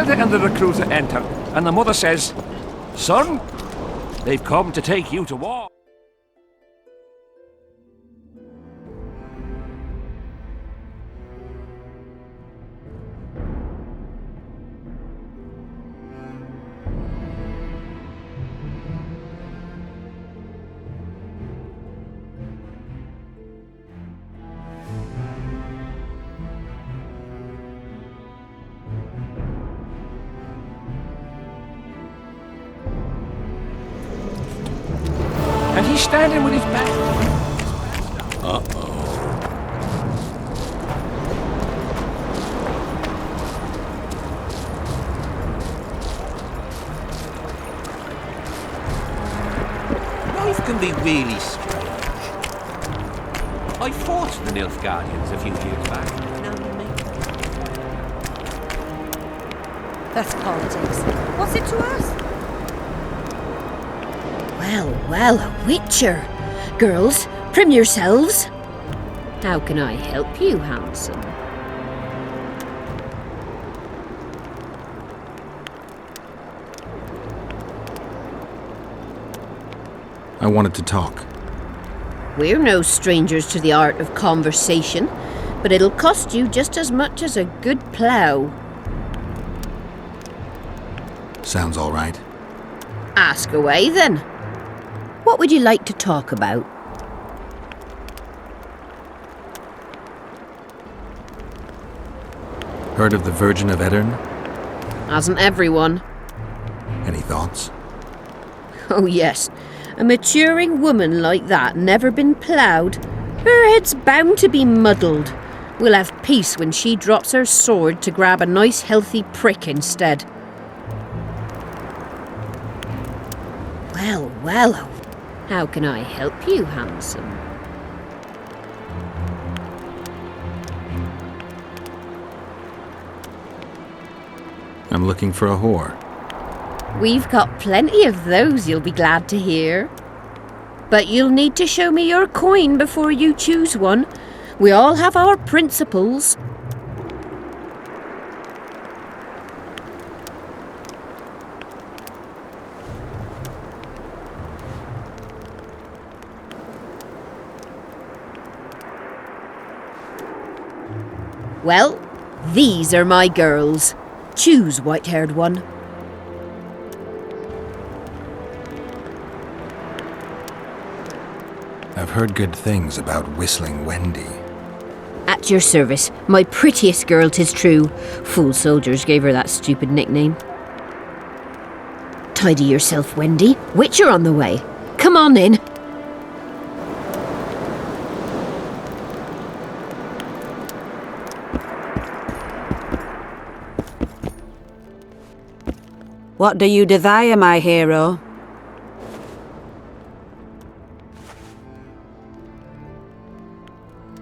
And the recruiter enter, and the mother says, "Son, they've come to take you to war." And he's standing with his back. Uh-oh. Life can be really strange. I fought the Nilfgaardians a few years back. Know what I mean? That's politics. What's it to us? Well, well, a witcher. Girls, prim yourselves. How can I help you, handsome? I wanted to talk. We're no strangers to the art of conversation, but it'll cost you just as much as a good plough. Sounds all right. Ask away, then. What would you like to talk about? Heard of the Virgin of Aedirn? Hasn't everyone? Any thoughts? Oh yes, a maturing woman like that never been ploughed. Her head's bound to be muddled. We'll have peace when she drops her sword to grab a nice healthy prick instead. Well, well, how can I help you, handsome? I'm looking for a whore. We've got plenty of those, you'll be glad to hear. But you'll need to show me your coin before you choose one. We all have our principles. Well, these are my girls. Choose, white-haired one. I've heard good things about Whistling Wendy. At your service, my prettiest girl, 'tis true. Fool soldiers gave her that stupid nickname. Tidy yourself, Wendy. Witcher on the way. Come on in. What do you desire, my hero?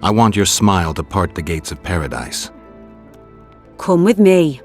I want your smile to part the gates of paradise. Come with me.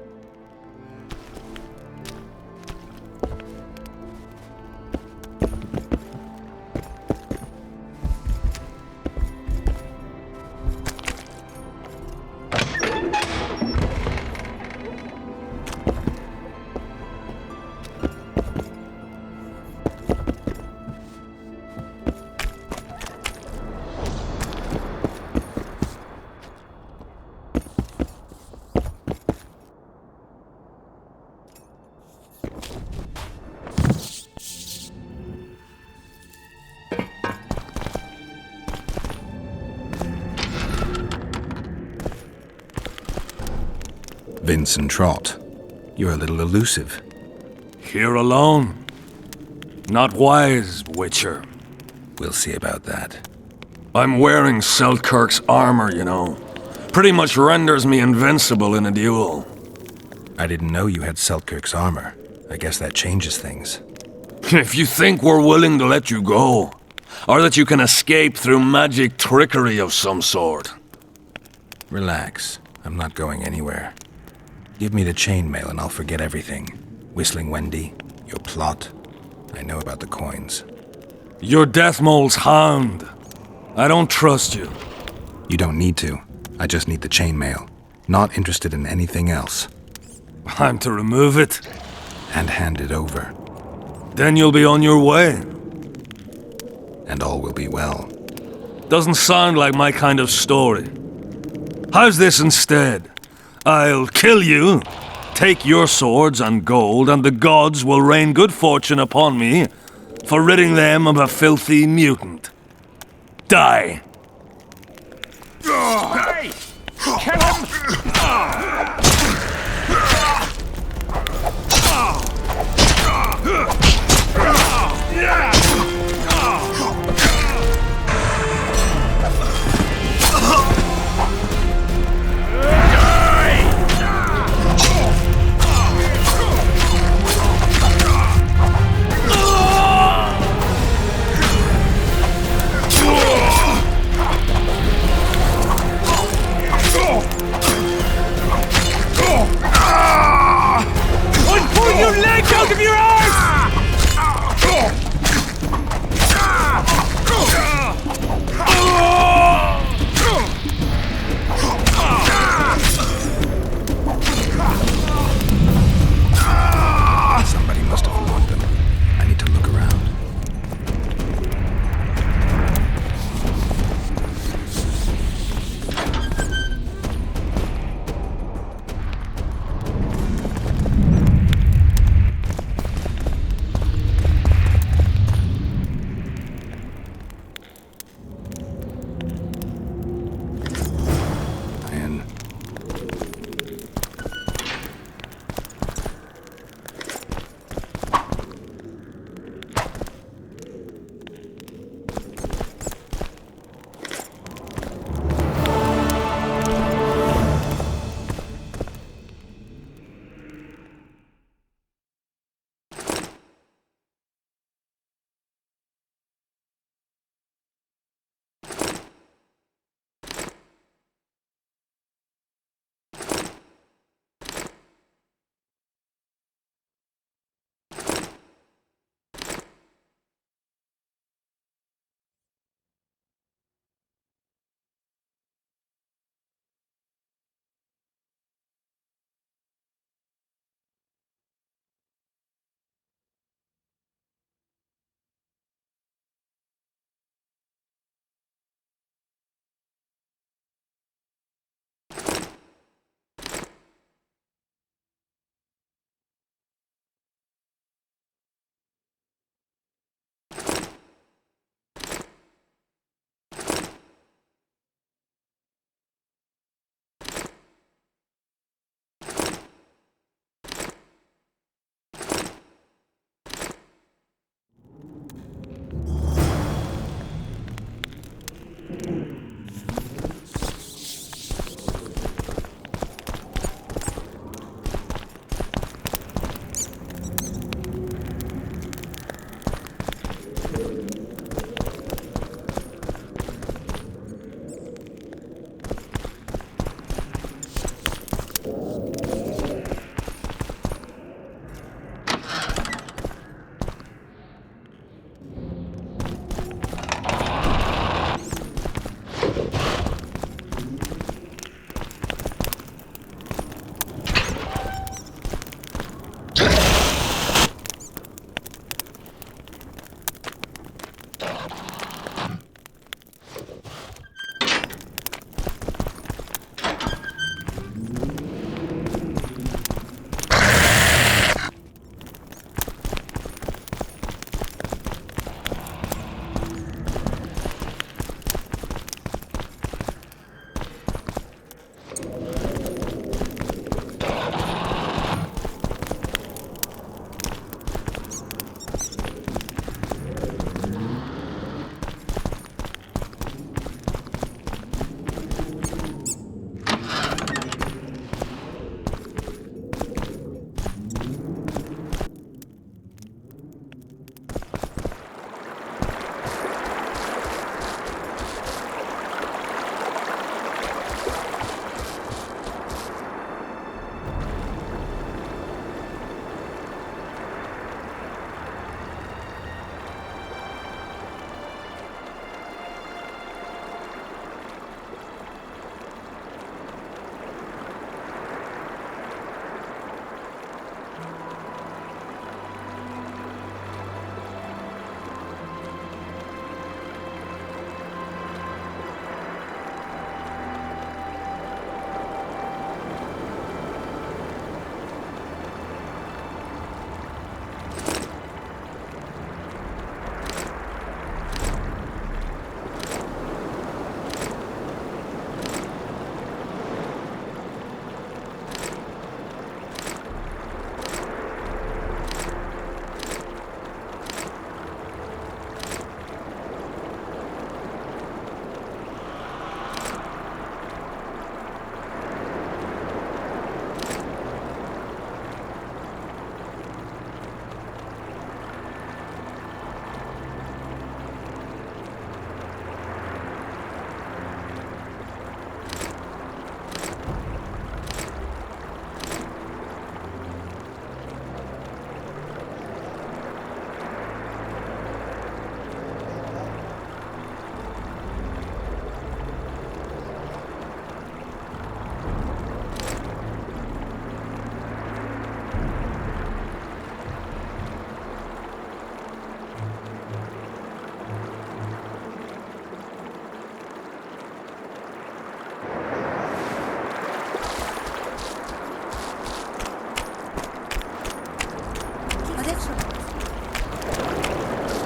Vincent Trott, you're a little elusive. Here alone. Not wise, Witcher. We'll see about that. I'm wearing Selkirk's armor, you know. Pretty much renders me invincible in a duel. I didn't know you had Selkirk's armor. I guess that changes things. If you think we're willing to let you go, or that you can escape through magic trickery of some sort. Relax. I'm not going anywhere. Give me the chainmail and I'll forget everything. Whistling Wendy, your plot. I know about the coins. You're Deathmole's hound. I don't trust you. You don't need to. I just need the chainmail. Not interested in anything else. I'm to remove it. And hand it over, Then you'll be on your way. and all will be well. Doesn't sound like my kind of story. How's this instead? I'll kill you, take your swords and gold, and the gods will rain good fortune upon me for ridding them of a filthy mutant. Die. Hey! Kill him!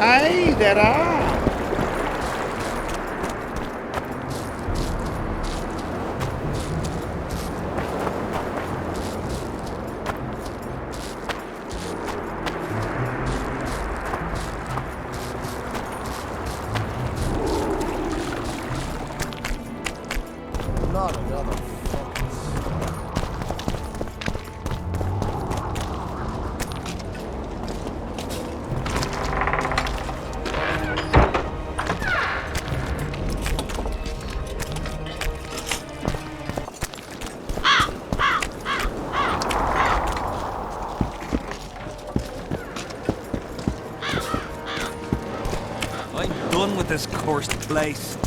Aye, there are. Not another fox. I'm done with this cursed place.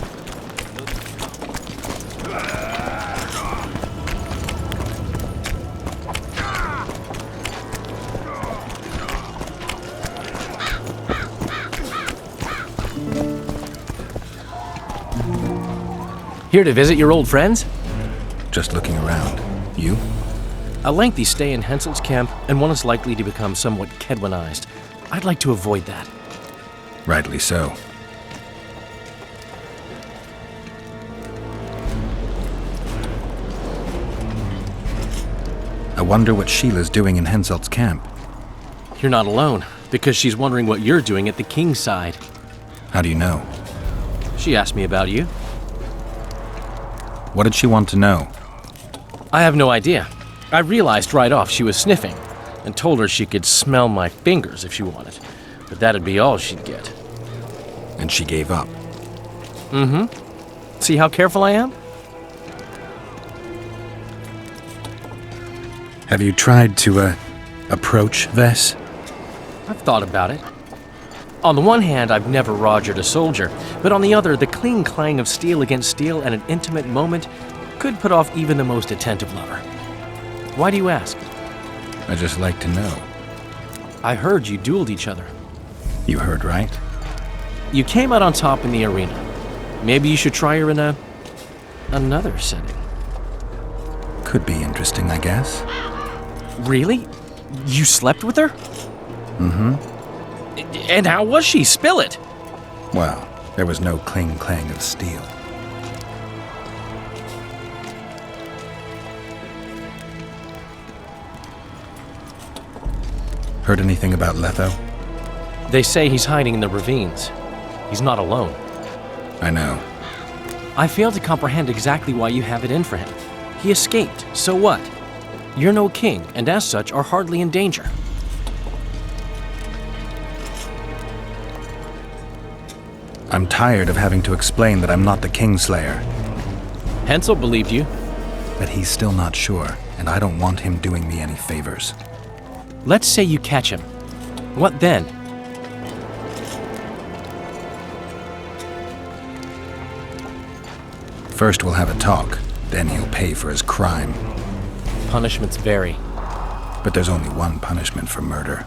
Here to visit your old friends? Just looking around. You? A lengthy stay in Henselt's camp, and one is likely to become somewhat Kedwanized. I'd like to avoid that. Rightly so. I wonder what Sheila's doing in Henselt's camp. You're not alone, because she's wondering what you're doing at the king's side. How do you know? She asked me about you. What did she want to know? I have no idea. I realized right off she was sniffing, and told her she could smell my fingers if she wanted. But that'd be all she'd get. And she gave up. Mm-hmm. See how careful I am? Have you tried to, approach Vess? I've thought about it. On the one hand, I've never rogered a soldier, but on the other, the cling clang of steel against steel at an intimate moment could put off even the most attentive lover. Why do you ask? I just like to know. I heard you dueled each other. You heard right. You came out on top in the arena. Maybe you should try her in another setting. Could be interesting, I guess. Really? You slept with her? Mm-hmm. And how was she? Spill it! Well, there was no cling-clang of steel. Heard anything about Letho? They say he's hiding in the ravines. He's not alone. I know. I fail to comprehend exactly why you have it in for him. He escaped, so what? You're no king, and as such are hardly in danger. I'm tired of having to explain that I'm not the Kingslayer. Hensel believed you. But he's still not sure, and I don't want him doing me any favors. Let's say you catch him. What then? First we'll have a talk, then he'll pay for his crime. Punishments vary. But there's only one punishment for murder.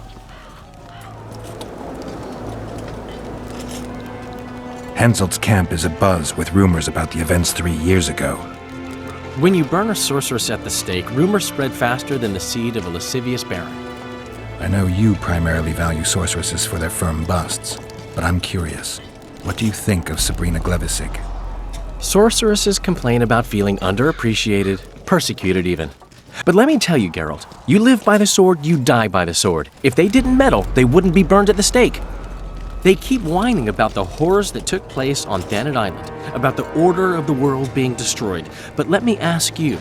Henselt's camp is abuzz with rumors about the events 3 years ago. When you burn a sorceress at the stake, rumors spread faster than the seed of a lascivious baron. I know you primarily value sorceresses for their firm busts, but I'm curious. What do you think of Sabrina Glevisic? Sorceresses complain about feeling underappreciated, persecuted even. But let me tell you, Geralt, you live by the sword, you die by the sword. If they didn't meddle, they wouldn't be burned at the stake. They keep whining about the horrors that took place on Thanet Island, about the order of the world being destroyed. But let me ask you,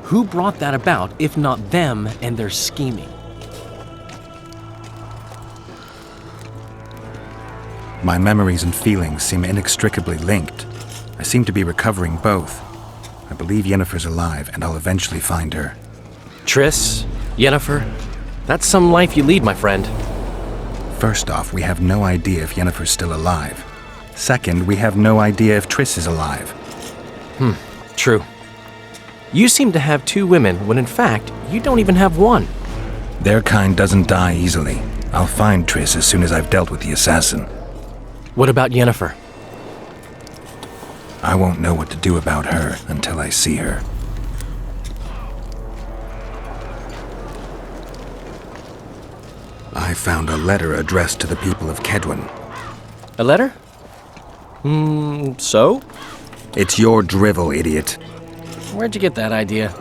who brought that about if not them and their scheming? My memories and feelings seem inextricably linked. I seem to be recovering both. I believe Yennefer's alive, and I'll eventually find her. Triss, Yennefer, that's some life you lead, my friend. First off, we have no idea if Yennefer's still alive. Second, we have no idea if Triss is alive. True. You seem to have two women when in fact, you don't even have one. Their kind doesn't die easily. I'll find Triss as soon as I've dealt with the assassin. What about Yennefer? I won't know what to do about her until I see her. I found a letter addressed to the people of Kedwen. A letter? So? It's your drivel, idiot. Where'd you get that idea?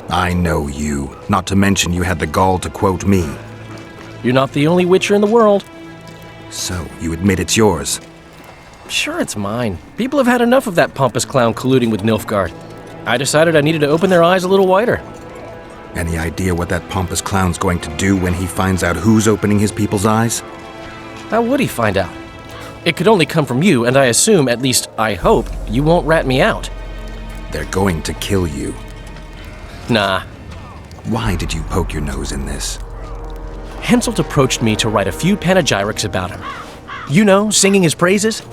I know you. Not to mention you had the gall to quote me. You're not the only Witcher in the world. So, you admit it's yours? Sure, it's mine. People have had enough of that pompous clown colluding with Nilfgaard. I decided I needed to open their eyes a little wider. Any idea what that pompous clown's going to do when he finds out who's opening his people's eyes? How would he find out? It could only come from you, and I assume, at least I hope, you won't rat me out. They're going to kill you. Nah. Why did you poke your nose in this? Henselt approached me to write a few panegyrics about him. You know, singing his praises.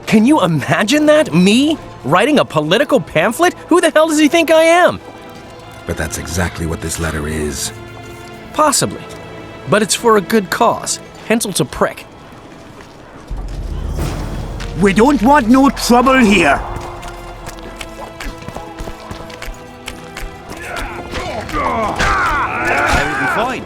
Can you imagine that? Me? Writing a political pamphlet? Who the hell does he think I am? But that's exactly what this letter is. Possibly. But it's for a good cause. Henselt's a prick. We don't want no trouble here. Everything fine.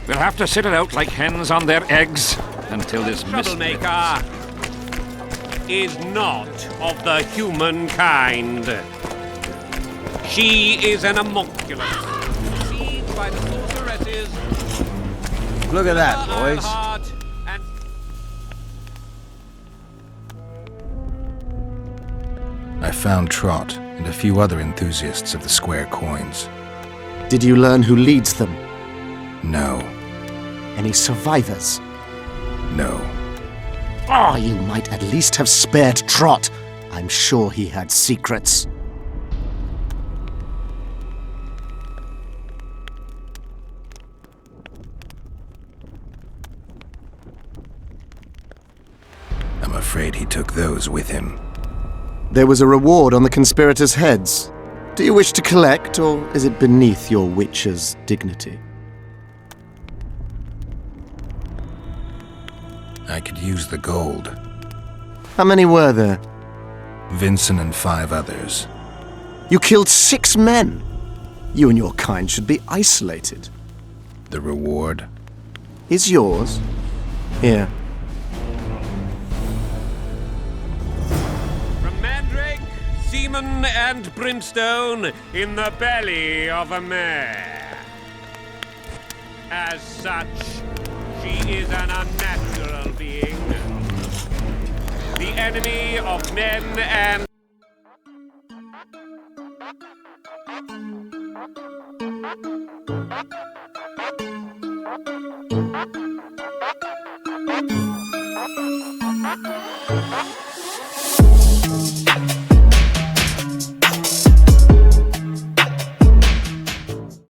We'll have to sit it out like hens on their eggs until this Troublemaker is not of the human kind. She is an homunculus, conceived by the sorceresses. Look at that, boys. Heart and I found Trot and a few other enthusiasts of the square coins. Did you learn who leads them? No. Any survivors? No. Oh, you might at least have spared Trot. I'm sure he had secrets. I'm afraid he took those with him. There was a reward on the conspirators' heads. Do you wish to collect, or is it beneath your witcher's dignity? I could use the gold. How many were there? Vincent and 5 others. You killed 6 men. You and your kind should be isolated. The reward? Is yours. Here. from Mandrake, semen, and brimstone in the belly of a mare. As such, she is an unnatural being, the enemy of men and